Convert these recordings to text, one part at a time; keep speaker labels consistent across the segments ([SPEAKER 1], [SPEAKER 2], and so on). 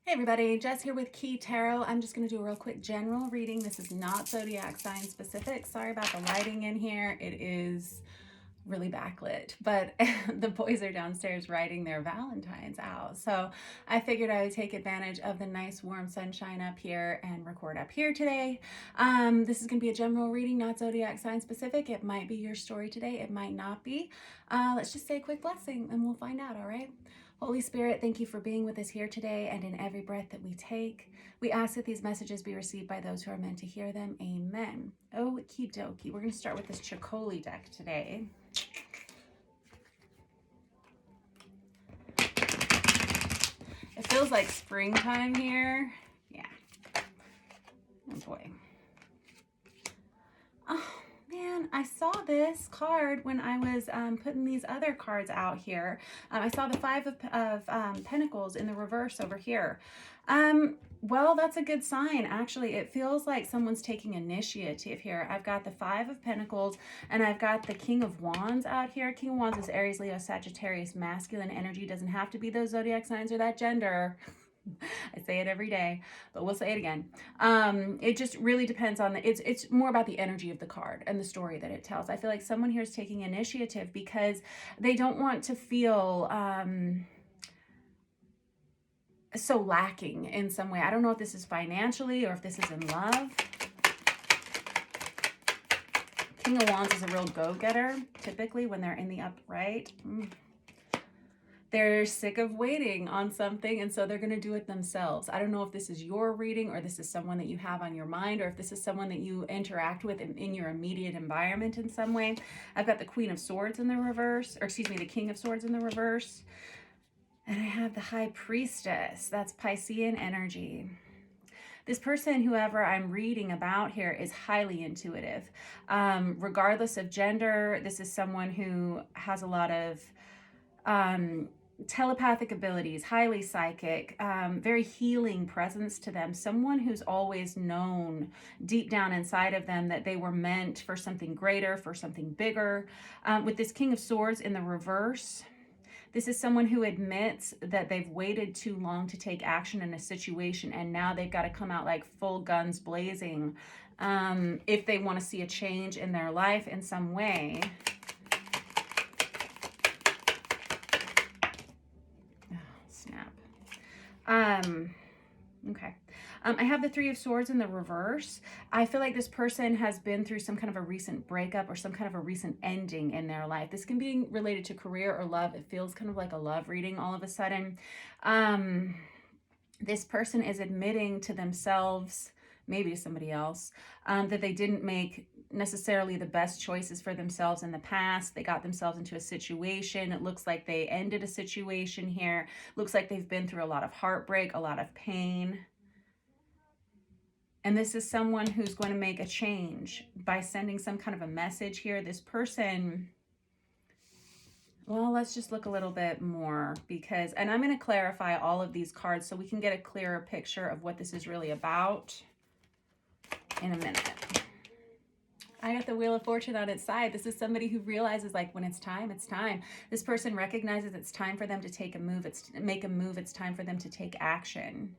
[SPEAKER 1] Hey everybody, Jess here with Key Tarot. I'm just going to do a real quick general reading. This is not zodiac sign specific. Sorry about the lighting in here. It is really backlit, but the boys are downstairs writing their Valentines out. So I figured I would take advantage of the nice warm sunshine up here and record up here today. This is going to be a general reading, not zodiac sign specific. It might be your story today. It might not be. Let's just say a quick blessing and we'll find out, all right? Holy Spirit, thank you for being with us here today and in every breath that we take. We ask that these messages be received by those who are meant to hear them. Amen. Okie dokie. We're going to start with this Chicoli deck today. It feels like springtime here. Yeah. Oh boy. Oh man, I saw this card when I was putting these other cards out here. I saw the Five of Pentacles in the reverse over here. Well, that's a good sign. Actually, it feels like someone's taking initiative here. I've got the Five of Pentacles and I've got the King of Wands out here. King of Wands is Aries, Leo, Sagittarius, masculine energy. Doesn't have to be those zodiac signs or that gender. I say it every day, but we'll say it again. It just really depends on it's more about the energy of the card and the story that it tells. I feel like someone here is taking initiative because they don't want to feel so lacking in some way. I don't know if this is financially or if this is in love. King of Wands is a real go-getter, typically when they're in the upright. They're sick of waiting on something, and so they're going to do it themselves. I don't know if this is your reading or this is someone that you have on your mind or if this is someone that you interact with in your immediate environment in some way. I've got the Queen of Swords in the reverse, or excuse me, the King of Swords in the reverse. And I have the High Priestess. That's Piscean energy. This person, whoever I'm reading about here, is highly intuitive. Regardless of gender, this is someone who has a lot of telepathic abilities, highly psychic, very healing presence to them. Someone who's always known deep down inside of them that they were meant for something greater, for something bigger. With this King of Swords in the reverse, this is someone who admits that they've waited too long to take action in a situation, and now they've got to come out like full guns blazing if they want to see a change in their life in some way. Oh, snap. Okay. I have the Three of Swords in the reverse. I feel like this person has been through some kind of a recent breakup or some kind of a recent ending in their life. This can be related to career or love. It feels kind of like a love reading all of a sudden. This person is admitting to themselves, maybe to somebody else, that they didn't make necessarily the best choices for themselves in the past. They got themselves into a situation. It looks like they ended a situation here. Looks like they've been through a lot of heartbreak, a lot of pain. And this is someone who's going to make a change by sending some kind of a message here. This person, well, let's just look a little bit more because, and I'm going to clarify all of these cards so we can get a clearer picture of what this is really about in a minute. I got the Wheel of Fortune on its side. This is somebody who realizes like when it's time, it's time. This person recognizes it's time for them to take a move. Make a move. It's time for them to take action.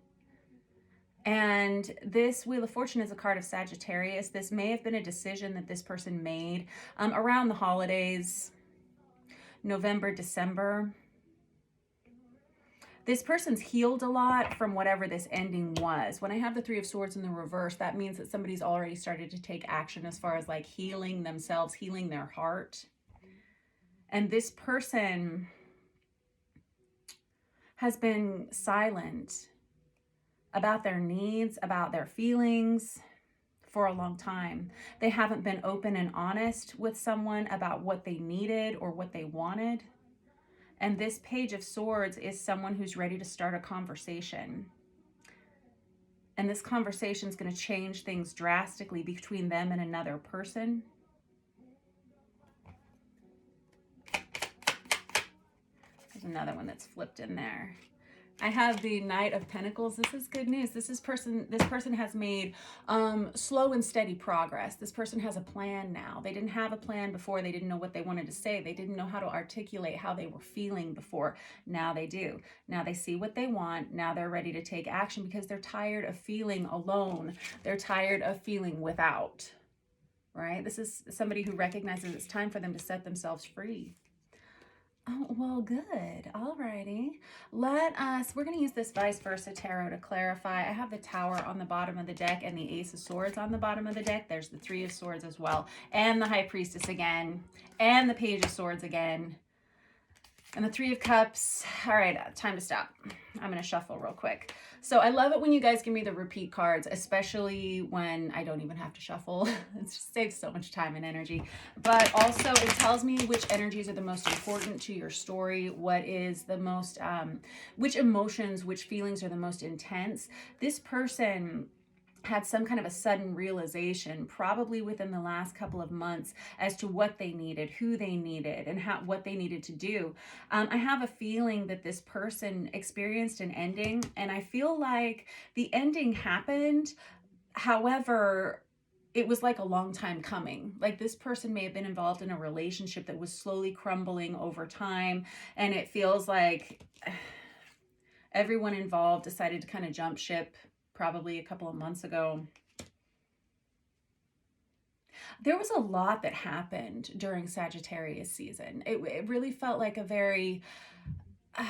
[SPEAKER 1] And this Wheel of Fortune is a card of Sagittarius. This may have been a decision that this person made around the holidays, November, December. This person's healed a lot from whatever this ending was. When I have the Three of Swords in the reverse, that means that somebody's already started to take action as far as like healing themselves, healing their heart. And this person has been silent about their needs, about their feelings for a long time. They haven't been open and honest with someone about what they needed or what they wanted. And this Page of Swords is someone who's ready to start a conversation. And this conversation is going to change things drastically between them and another person. There's another one that's flipped in there. I have the Knight of Pentacles. This is good news. This person has made slow and steady progress. This person has a plan now. They didn't have a plan before. They didn't know what they wanted to say. They didn't know how to articulate how they were feeling before. Now they do. Now they see what they want. Now they're ready to take action because they're tired of feeling alone. They're tired of feeling without, right? This is somebody who recognizes it's time for them to set themselves free. Oh, well, good. Alrighty. We're going to use this vice versa tarot to clarify. I have the Tower on the bottom of the deck and the Ace of Swords on the bottom of the deck. There's the Three of Swords as well, and the High Priestess again, and the Page of Swords again, and the Three of Cups. All right, time to stop. I'm going to shuffle real quick. So I love it when you guys give me the repeat cards, especially when I don't even have to shuffle. It just saves so much time and energy. But also it tells me which energies are the most important to your story, what is the most, which emotions, which feelings are the most intense. This person had some kind of a sudden realization, probably within the last couple of months, as to what they needed, who they needed, and what they needed to do. I have a feeling that this person experienced an ending, and I feel like the ending happened. However, it was like a long time coming. Like this person may have been involved in a relationship that was slowly crumbling over time, and it feels like everyone involved decided to kind of jump ship probably a couple of months ago. There was a lot that happened during Sagittarius season. It really felt like a very, I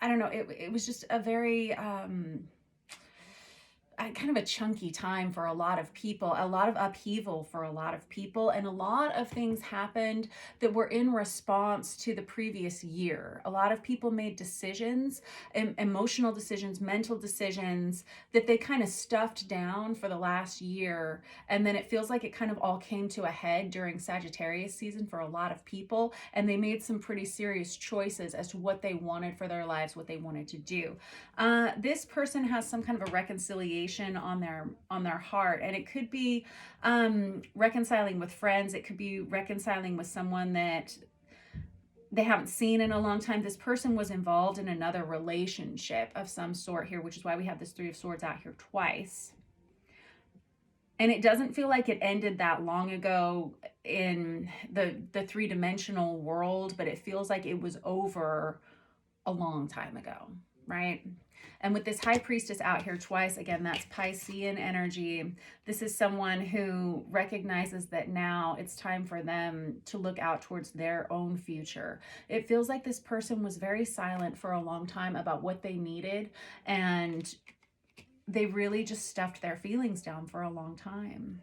[SPEAKER 1] don't know, it was just a very, kind of a chunky time for a lot of people, a lot of upheaval for a lot of people, and a lot of things happened that were in response to the previous year. A lot of people made decisions, emotional decisions, mental decisions that they kind of stuffed down for the last year, and then it feels like it kind of all came to a head during Sagittarius season for a lot of people, and they made some pretty serious choices as to what they wanted for their lives, what they wanted to do. This person has some kind of a reconciliation on their heart, and it could be reconciling with friends. It could be reconciling with someone that they haven't seen in a long time. This person was involved in another relationship of some sort here, which is why we have this Three of Swords out here twice. And it doesn't feel like it ended that long ago in the three-dimensional world, but it feels like it was over a long time ago, right? And with this High Priestess out here twice, again, that's Piscean energy. This is someone who recognizes that now it's time for them to look out towards their own future. It feels like this person was very silent for a long time about what they needed, and they really just stuffed their feelings down for a long time.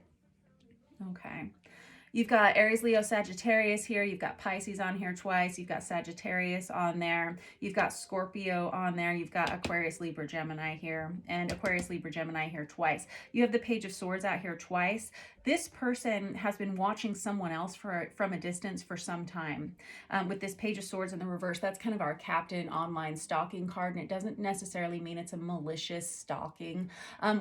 [SPEAKER 1] Okay. You've got Aries, Leo, Sagittarius here. You've got Pisces on here twice. You've got Sagittarius on there. You've got Scorpio on there. You've got Aquarius, Libra, Gemini here. And Aquarius, Libra, Gemini here twice. You have the Page of Swords out here twice. This person has been watching someone else from a distance for some time. With this Page of Swords in the reverse, that's kind of our Captain online stalking card, and it doesn't necessarily mean it's a malicious stalking.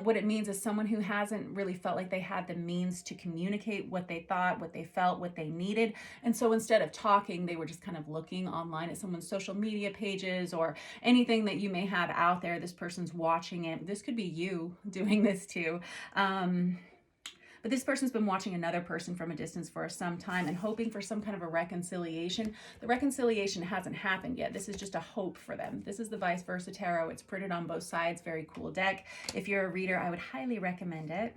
[SPEAKER 1] What it means is someone who hasn't really felt like they had the means to communicate what they thought, what they felt, what they needed. And so instead of talking, they were just kind of looking online at someone's social media pages or anything that you may have out there. This person's watching it. This could be you doing this too. But this person's been watching another person from a distance for some time and hoping for some kind of a reconciliation. The reconciliation hasn't happened yet. This is just a hope for them. This is the Vice Versa Tarot. It's printed on both sides. Very cool deck. If you're a reader, I would highly recommend it.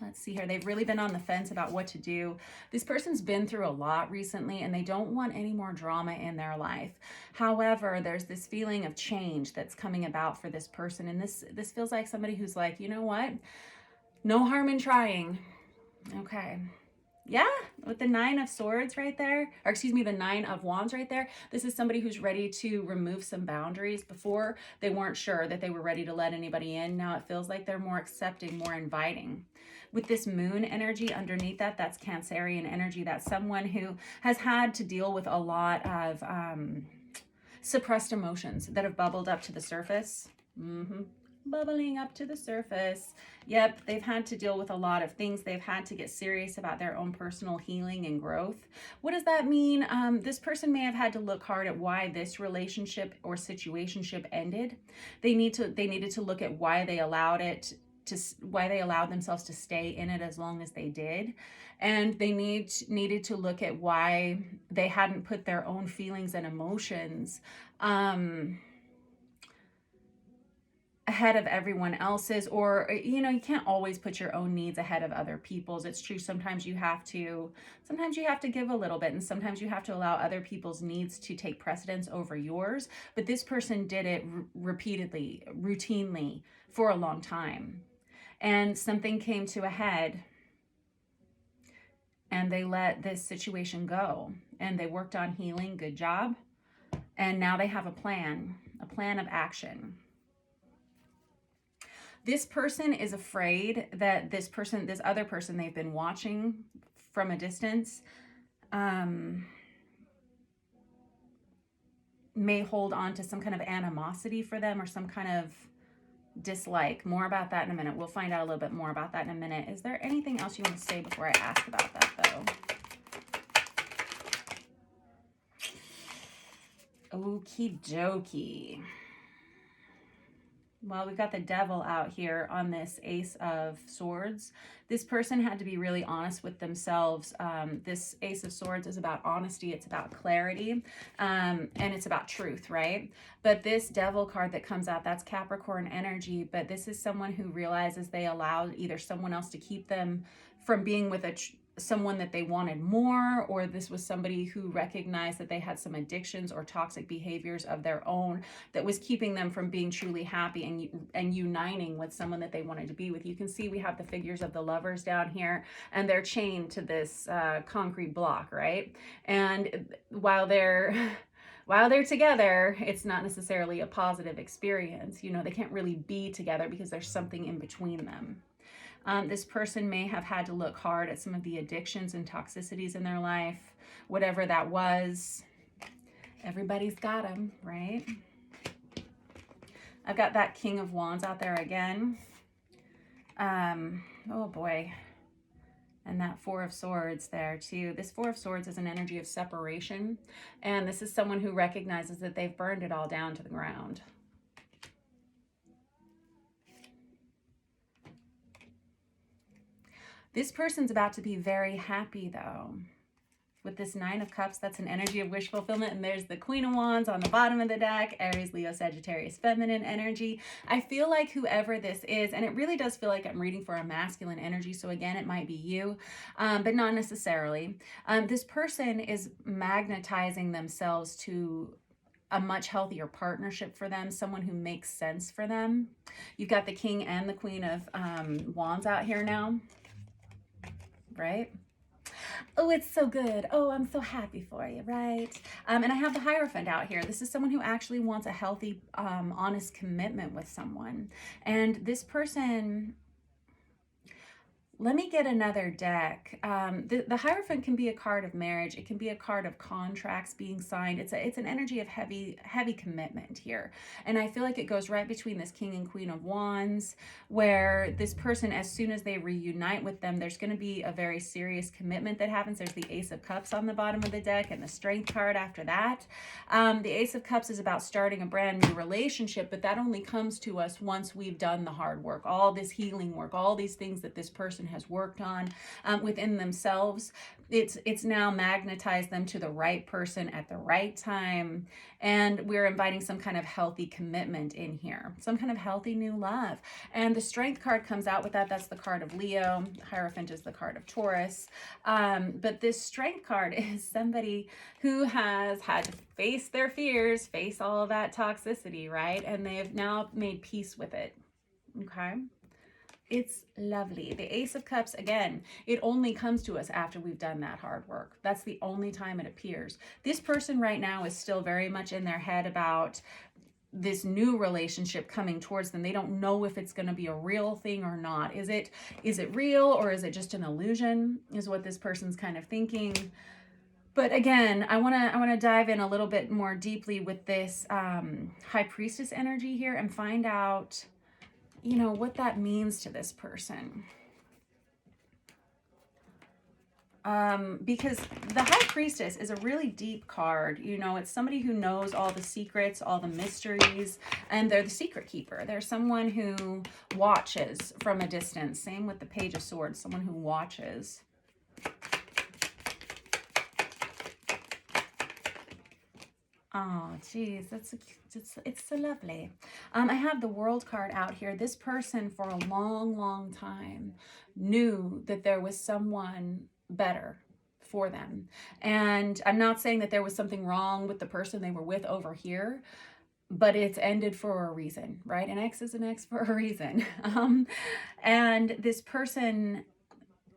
[SPEAKER 1] Let's see here. They've really been on the fence about what to do. This person's been through a lot recently, and they don't want any more drama in their life. However, there's this feeling of change that's coming about for this person. And this feels like somebody who's like, you know what? No harm in trying. Okay. Yeah, with the Nine of Swords right there, or excuse me, the Nine of Wands right there. This is somebody who's ready to remove some boundaries. Before, they weren't sure that they were ready to let anybody in. Now it feels like they're more accepting, more inviting. With this Moon energy underneath that, that's Cancerian energy. That's someone who has had to deal with a lot of suppressed emotions that have bubbled up to the surface. bubbling up to the surface. Yep, they've had to deal with a lot of things. They've had to get serious about their own personal healing and growth. What does that mean? This person may have had to look hard at why this relationship or situationship ended. They needed to look at why they allowed themselves to stay in it as long as they did. And they needed to look at why they hadn't put their own feelings and emotions ahead of everyone else's. Or, you know, you can't always put your own needs ahead of other people's. It's true, sometimes you have to give a little bit, and sometimes you have to allow other people's needs to take precedence over yours. But this person did it repeatedly, routinely, for a long time. And something came to a head, and they let this situation go, and they worked on healing. Good job. And now they have a plan of action. This person is afraid that this other person they've been watching from a distance may hold on to some kind of animosity for them, or some kind of dislike. More about that in a minute. We'll find out a little bit more about that in a minute. Is there anything else you want to say before I ask about that, though? Okie dokie. Well, we've got the devil out here on this Ace of Swords. This person had to be really honest with themselves. This Ace of Swords is about honesty. It's about clarity. And it's about truth, right? But this devil card that comes out, that's Capricorn energy. But this is someone who realizes they allowed either someone else to keep them from being with someone that they wanted more, or this was somebody who recognized that they had some addictions or toxic behaviors of their own that was keeping them from being truly happy and uniting with someone that they wanted to be with. You can see we have the figures of the lovers down here, and they're chained to this concrete block, right? And while they're together, it's not necessarily a positive experience. You know, they can't really be together because there's something in between them. This person may have had to look hard at some of the addictions and toxicities in their life, whatever that was. Everybody's got them, right? I've got that King of Wands out there again. Oh boy. And that Four of Swords there too. This Four of Swords is an energy of separation. And this is someone who recognizes that they've burned it all down to the ground. This person's about to be very happy, though. With this Nine of Cups, that's an energy of wish fulfillment. And there's the Queen of Wands on the bottom of the deck. Aries, Leo, Sagittarius, feminine energy. I feel like whoever this is, and it really does feel like I'm reading for a masculine energy. So again, it might be you, but not necessarily. This person is magnetizing themselves to a much healthier partnership for them, someone who makes sense for them. You've got the King and the Queen of Wands out here now. Right? Oh, it's so good. Oh, I'm so happy for you, right? And I have the Hierophant out here. This is someone who actually wants a healthy, honest commitment with someone. And this person... Let me get another deck. The Hierophant can be a card of marriage. It can be a card of contracts being signed. It's an energy of heavy commitment here. And I feel like it goes right between this King and Queen of Wands, where this person, as soon as they reunite with them, there's going to be a very serious commitment that happens. There's the Ace of Cups on the bottom of the deck and the Strength card after that. The Ace of Cups is about starting a brand new relationship, but that only comes to us once we've done the hard work, all this healing work, all these things that this person has worked on within themselves. It's now magnetized them to the right person at the right time, and we're inviting some kind of healthy commitment in here, some kind of healthy new love. And the Strength card comes out with that. That's the card of Leo. Hierophant is the card of Taurus. But this Strength card is somebody who has had to face their fears, face all of that toxicity, right? And they have now made peace with it. Okay. It's lovely. The Ace of Cups, again, it only comes to us after we've done that hard work. That's the only time it appears. This person right now is still very much in their head about this new relationship coming towards them. They don't know if it's going to be a real thing or not. Is it real, or is it just an illusion, is what this person's kind of thinking. But again, I want to dive in a little bit more deeply with this High Priestess energy here and find out you know, what that means to this person. Because the High Priestess is a really deep card. You know, it's somebody who knows all the secrets, all the mysteries, and they're the secret keeper. They're someone who watches from a distance. Same with the Page of Swords, someone who watches. Oh, geez, it's so lovely. I have the World card out here. This person for a long, long time knew that there was someone better for them. And I'm not saying that there was something wrong with the person they were with over here, but it's ended for a reason, right? An ex is an ex for a reason. And this person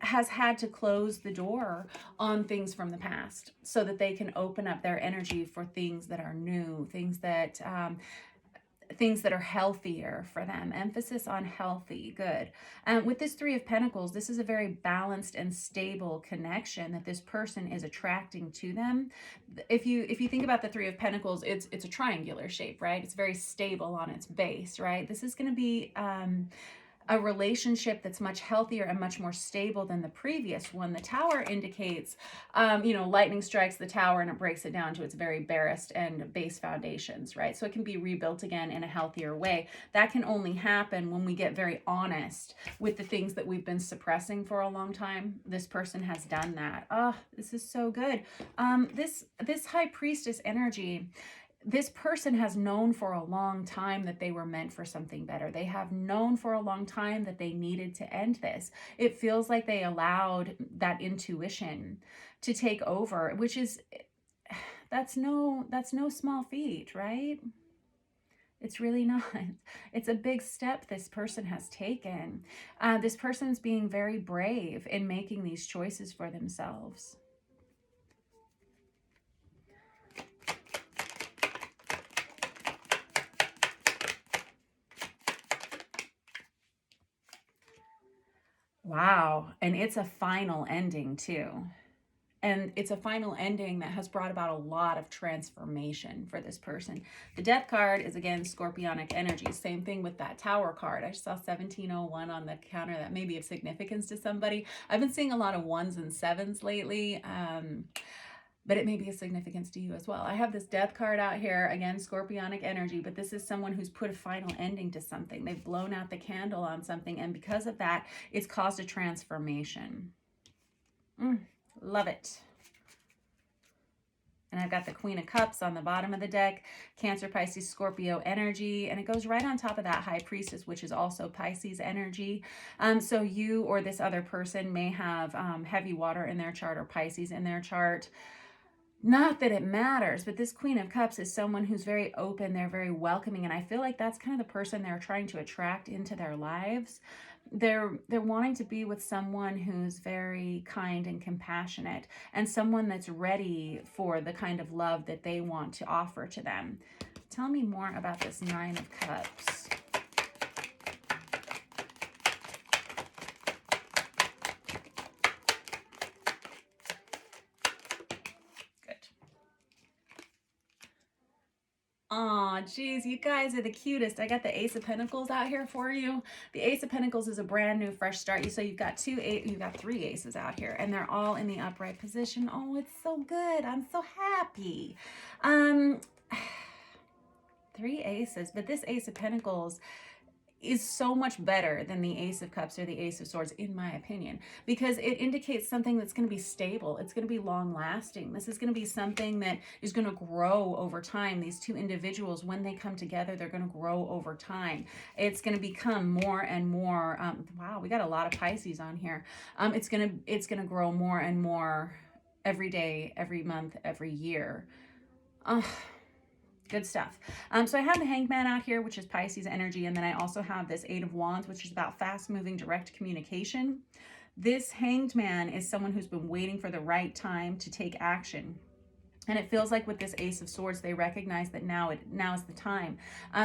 [SPEAKER 1] has had to close the door on things from the past so that they can open up their energy for things that are new, things that are healthier for them. Emphasis on healthy, good. With this Three of Pentacles, this is a very balanced and stable connection that this person is attracting to them. If you think about the Three of Pentacles, it's a triangular shape, right? It's very stable on its base, right? This is going to be a relationship that's much healthier and much more stable than the previous one. The Tower indicates, you know, lightning strikes the tower and it breaks it down to its very barest and base foundations, right? So it can be rebuilt again in a healthier way. That can only happen when we get very honest with the things that we've been suppressing for a long time. This person has done that. Oh, this is so good. This High Priestess energy, this person has known for a long time that they were meant for something better. They have known for a long time that they needed to end this. It feels like they allowed that intuition to take over, which is, that's no small feat, right? It's really not. It's a big step this person has taken. This person's being very brave in making these choices for themselves. Wow. And it's a final ending too. And it's a final ending that has brought about a lot of transformation for this person. The Death card is, again, Scorpionic energy. Same thing with that Tower card. I just saw 1701 on the counter. That may be of significance to somebody. I've been seeing a lot of 1s and 7s lately. But it may be of significance to you as well. I have this Death card out here, again, Scorpionic energy, but this is someone who's put a final ending to something. They've blown out the candle on something, and because of that, it's caused a transformation. Love it. And I've got the Queen of Cups on the bottom of the deck, Cancer, Pisces, Scorpio energy, and it goes right on top of that High Priestess, which is also Pisces energy. So you or this other person may have heavy water in their chart or Pisces in their chart. Not that it matters, but this Queen of Cups is someone who's very open, they're very welcoming, and I feel like that's kind of the person they're trying to attract into their lives. They're wanting to be with someone who's very kind and compassionate, and someone that's ready for the kind of love that they want to offer to them. Tell me more about this Nine of Cups. Aw, geez, you guys are the cutest. I got the Ace of Pentacles out here for you. The Ace of Pentacles is a brand new, fresh start. So you've got you've got 3 aces out here, and they're all in the upright position. Oh, it's so good. I'm so happy. 3 aces, but this Ace of Pentacles is so much better than the Ace of Cups or the Ace of Swords, in my opinion, because it indicates something that's going to be stable. It's going to be long lasting. This is going to be something that is going to grow over time. These two individuals, when they come together, they're going to grow over time. It's going to become more and more, wow, we got a lot of Pisces on here. It's going to grow more and more every day, every month, every year. Good stuff. So I have the Hanged Man out here, which is Pisces energy. And then I also have this Eight of Wands, which is about fast moving, direct communication. This Hanged Man is someone who's been waiting for the right time to take action. And it feels like with this Ace of Swords, they recognize that now is the time.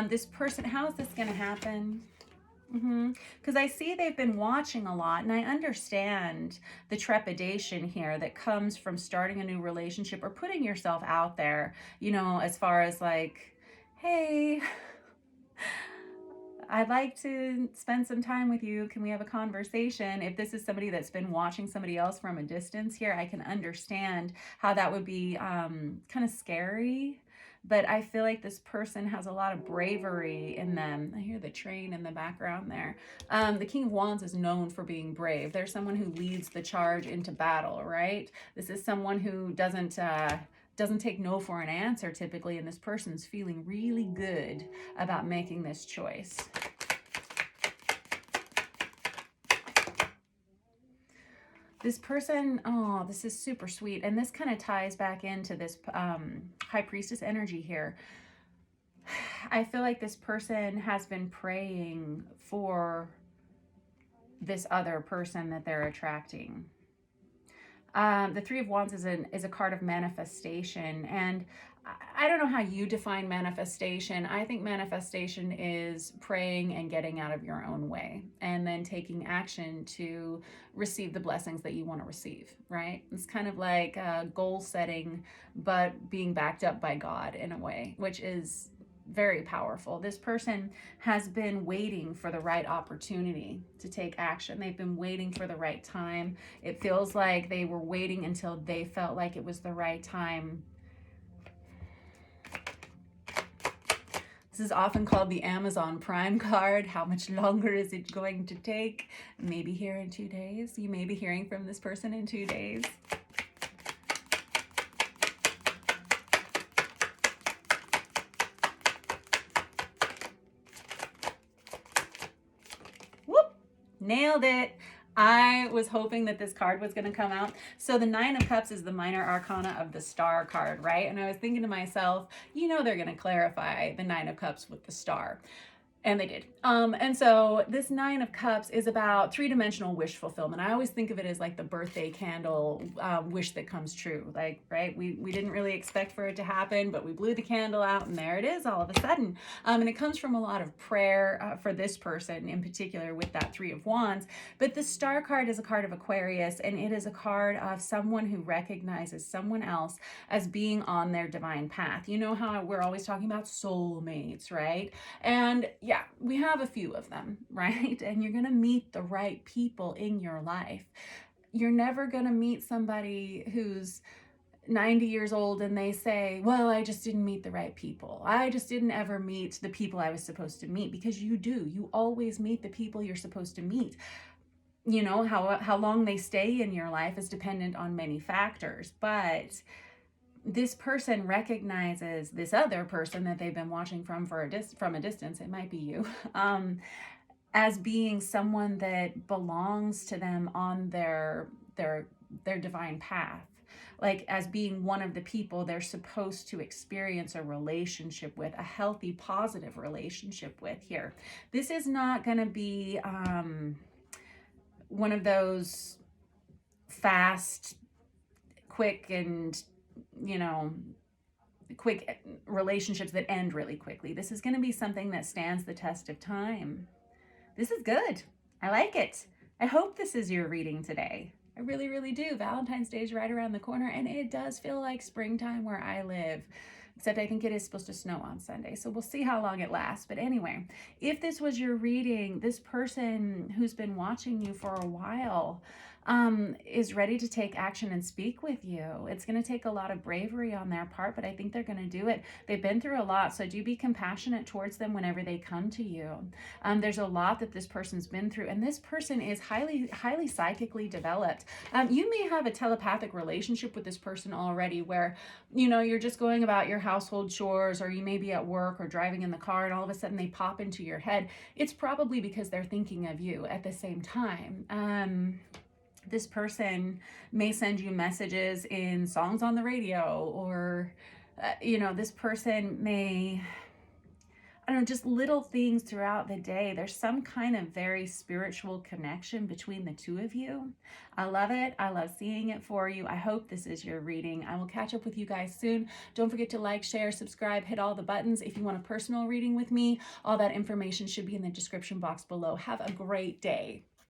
[SPEAKER 1] This person, how is this going to happen? Because I see they've been watching a lot, and I understand the trepidation here that comes from starting a new relationship or putting yourself out there, you know, as far as like, hey, I'd like to spend some time with you. Can we have a conversation? If this is somebody that's been watching somebody else from a distance here, I can understand how that would be kind of scary. But I feel like this person has a lot of bravery in them. I hear the train in the background there. The King of Wands is known for being brave. There's someone who leads the charge into battle, right? This is someone who doesn't take no for an answer typically, and this person's feeling really good about making this choice. This person, oh, this is super sweet. And this kind of ties back into this High Priestess energy here. I feel like this person has been praying for this other person that they're attracting. The Three of Wands is a card of manifestation, and I don't know how you define manifestation. I think manifestation is praying and getting out of your own way and then taking action to receive the blessings that you want to receive, right? It's kind of like goal setting, but being backed up by God in a way, which is very powerful. This person has been waiting for the right opportunity to take action. They've been waiting for the right time. It feels like they were waiting until they felt like it was the right time. This is often called the Amazon Prime card. How much longer is it going to take? Maybe here in 2 days. You may be hearing from this person in 2 days. Whoop! Nailed it. I was hoping that this card was going to come out. So the Nine of Cups is the minor arcana of the Star card, right? And I was thinking to myself, you know, they're going to clarify the Nine of Cups with the Star. And they did. And so this Nine of Cups is about three-dimensional wish fulfillment. I always think of it as like the birthday candle wish that comes true. Like, right? We didn't really expect for it to happen, but we blew the candle out and there it is all of a sudden. And it comes from a lot of prayer for this person in particular with that Three of Wands. But the Star card is a card of Aquarius, and it is a card of someone who recognizes someone else as being on their divine path. You know how we're always talking about soulmates, right? And yeah, we have a few of them, right? And you're going to meet the right people in your life. You're never going to meet somebody who's 90 years old and they say, well, I just didn't meet the right people. I just didn't ever meet the people I was supposed to meet, because you do. You always meet the people you're supposed to meet. You know, how long they stay in your life is dependent on many factors, but this person recognizes this other person that they've been watching from a distance, it might be you, as being someone that belongs to them on their divine path, like as being one of the people they're supposed to experience a relationship with, a healthy, positive relationship with here. This is not going to be one of those fast, quick, and quick relationships that end really quickly. This is going to be something that stands the test of time. This is good. I like it. I hope this is your reading today. I really, really do. Valentine's Day is right around the corner, and it does feel like springtime where I live. Except I think it is supposed to snow on Sunday, so we'll see how long it lasts. But anyway, if this was your reading, this person who's been watching you for a while is ready to take action and speak with you. It's going to take a lot of bravery on their part, but I think they're going to do it. They've been through a lot, so do be compassionate towards them whenever they come to you. There's a lot that this person's been through, and this person is highly psychically developed. You may have a telepathic relationship with this person already, where you're just going about your household chores, or you may be at work or driving in the car, and all of a sudden they pop into your head. It's probably because they're thinking of you at the same time. This person may send you messages in songs on the radio, or, this person may, I don't know, just little things throughout the day. There's some kind of very spiritual connection between the two of you. I love it. I love seeing it for you. I hope this is your reading. I will catch up with you guys soon. Don't forget to like, share, subscribe, hit all the buttons. If you want a personal reading with me, all that information should be in the description box below. Have a great day.